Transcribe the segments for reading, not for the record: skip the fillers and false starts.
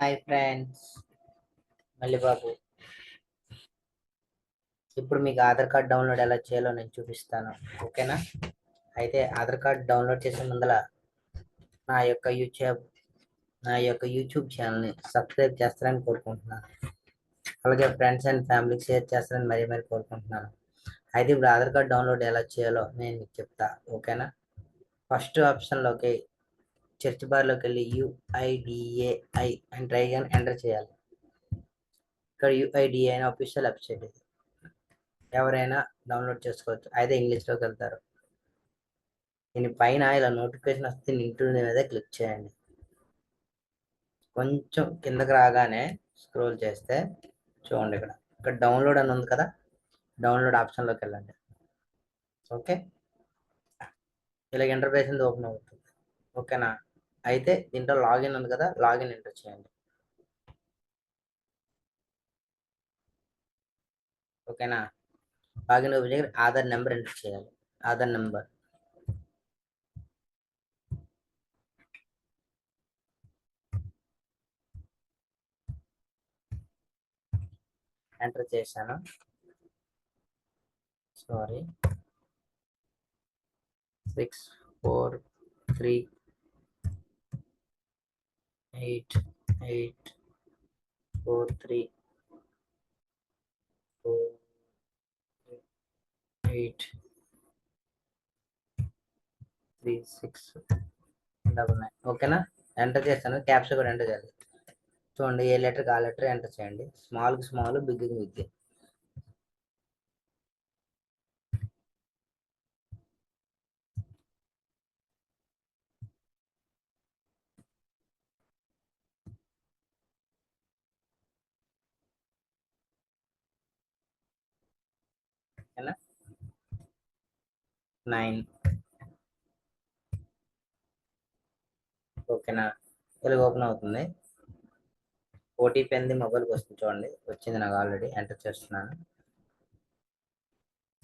Hi friends, మళ్ళీ బాబు. ఇప్పుడు మీకు ఆధార్ కార్డ్ డౌన్లోడ్ ఎలా చేయాలో నేను చూపిస్తాను. ఓకేనా? అయితే ఆధార్ కార్డ్ డౌన్లోడ్ చేసే ముందర నా యొక్క యూట్యూబ్ ఛానల్ని సబ్స్క్రైబ్ చేస్తారని కోరుకుంటున్నాను. అలాగే ఫ్రెండ్స్ అండ్ ఫ్యామిలీకి షేర్ చేస్తారని మరీ కోరుకుంటున్నాను. అయితే ఇప్పుడు ఆధార్ కార్డ్ డౌన్లోడ్ ఎలా చేయాలో నేను మీకు చెప్తా. ఓకేనా? ఫస్ట్ ఆప్షన్లోకి సెర్చ్ బార్లోకి వెళ్ళి UIDAI అని ట్రై కానీ ఎంటర్ చేయాలి. ఇక్కడ UIDAI అని అఫీషియల్ వెబ్సైట్ ఇది. ఎవరైనా డౌన్లోడ్ చేసుకోవచ్చు. అయితే ఇంగ్లీష్లోకి వెళ్తారు. దీని పైన ఇలా నోటిఫికేషన్ వస్తే నింటుంది మీద క్లిక్ చేయండి. కొంచెం కిందకి రాగానే స్క్రోల్ చేస్తే చూడండి, ఇక్కడ డౌన్లోడ్ అని ఉంది కదా, డౌన్లోడ్ ఆప్షన్లోకి వెళ్ళండి. ఓకే, ఇలా ఇంటర్ఫేస్ ఓపెన్ అవుతుంది. ఓకేనా? అయితే దీంట్లో లాగిన్ ఉంది కదా, లాగిన్ ఎంటర్ చేయండి. ఓకేనా? లాగిన్ ఓపెన్ చేసి ఆధార్ నెంబర్ ఎంటర్ చేయాలి. ఆధార్ నెంబర్ ఎంటర్ చేశాను. సారీ, 643843699. ఓకేనా? ఎంటర్ చేస్తాను. క్యాప్చర్ కూడా ఎంటర్ చేయాలి. చూడండి, ఏ లెటర్ ఆ లెటర్ ఎంటర్ చేయండి. స్మాల్కి స్మాల్, బిగ్కి బిగ్. ఓకేనా? 9. ఓకేనా? ఇలా ఓపెన్ అవుతుంది. ఓటీపీ అనేది మొబైల్కి వస్తుంది. చూడండి, వచ్చింది నాకు ఆల్రెడీ. ఎంటర్ చేస్తున్నాను.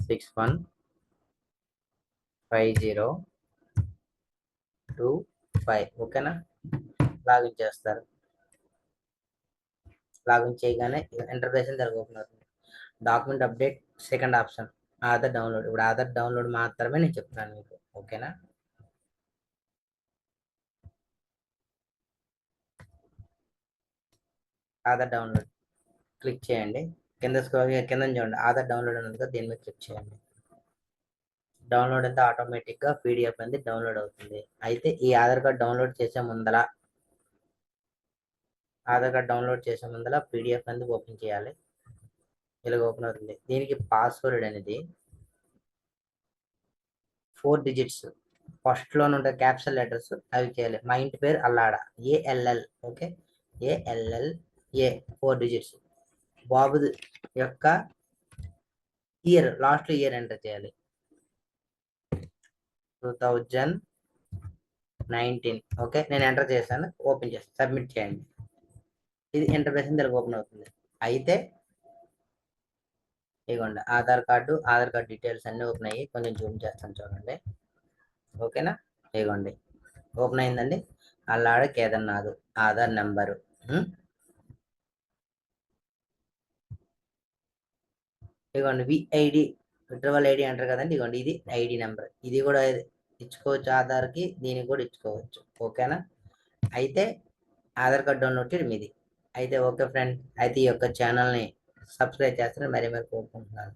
615025. ఓకేనా? లాగిన్ చేస్తారు. లాగిన్ చేయగానే ఇంటర్ఫేస్ ఓపెన్ అవుతుంది. Document update second option Aadhaar download. ఇప్పుడు ఆధార్ డౌన్లోడ్ మాత్రమే నేను చెప్తాను మీకు. ఓకేనా? ఆధార్ డౌన్లోడ్ క్లిక్ చేయండి. కింద చూడండి, ఆధార్ డౌన్లోడ్ అనేది కదా, దీని మీద క్లిక్ చేయండి. డౌన్లోడ్ అయితే ఆటోమేటిక్గా పీడిఎఫ్ అనేది డౌన్లోడ్ అవుతుంది. అయితే ఈ ఆధార్ కార్డ్ డౌన్లోడ్ చేసే ముందర పీడిఎఫ్ అనేది ఓపెన్ చేయాలి. ఇలా ఓపెన్ అవుతుంది. దీనికి పాస్వర్డ్ అనేది 4 డిజిట్స్. ఫస్ట్లో ఉండే క్యాప్చర్ లెటర్స్ అవి చేయాలి. మా ఇంటి పేరు Allada, ALL. Okay, ALLA 4 digits. బాబు యొక్క ఇయర్, లాస్ట్ ఇయర్ ఎంటర్ చేయాలి. 2019. ఓకే, నేను ఎంటర్ చేశాను. ఓపెన్ చేస్తాను, సబ్మిట్ చేయండి. ఇది ఇంటర్ఫేస్ ఓపెన్ అవుతుంది. అయితే ఇదిగోండి, ఆధార్ కార్డు డీటెయిల్స్ అన్నీ ఓపెన్ అయ్యి, కొంచెం జూమ్ చేస్తాను చూడండి. ఓకేనా? ఇదిగోండి, ఓపెన్ అయిందండి. అల్లాడ కేదార్నాథ్ ఆధార్ నెంబరు. ఇదిగోండి, విఐడి విడ్రావల్ ఐడి అంటారు కదండి. ఇదిగోండి, ఇది ఐడి నెంబర్. ఇది కూడా ఇచ్చుకోవచ్చు ఆధార్కి, దీనికి కూడా ఇచ్చుకోవచ్చు. ఓకేనా? అయితే ఆధార్ కార్డ్ డౌన్లోడ్ చేయడం మీది. అయితే ఓకే ఫ్రెండ్, అయితే ఈ యొక్క ఛానల్ని సబ్స్క్రైబ్ చేస్తారని మరీ కోరుకుంటున్నాను.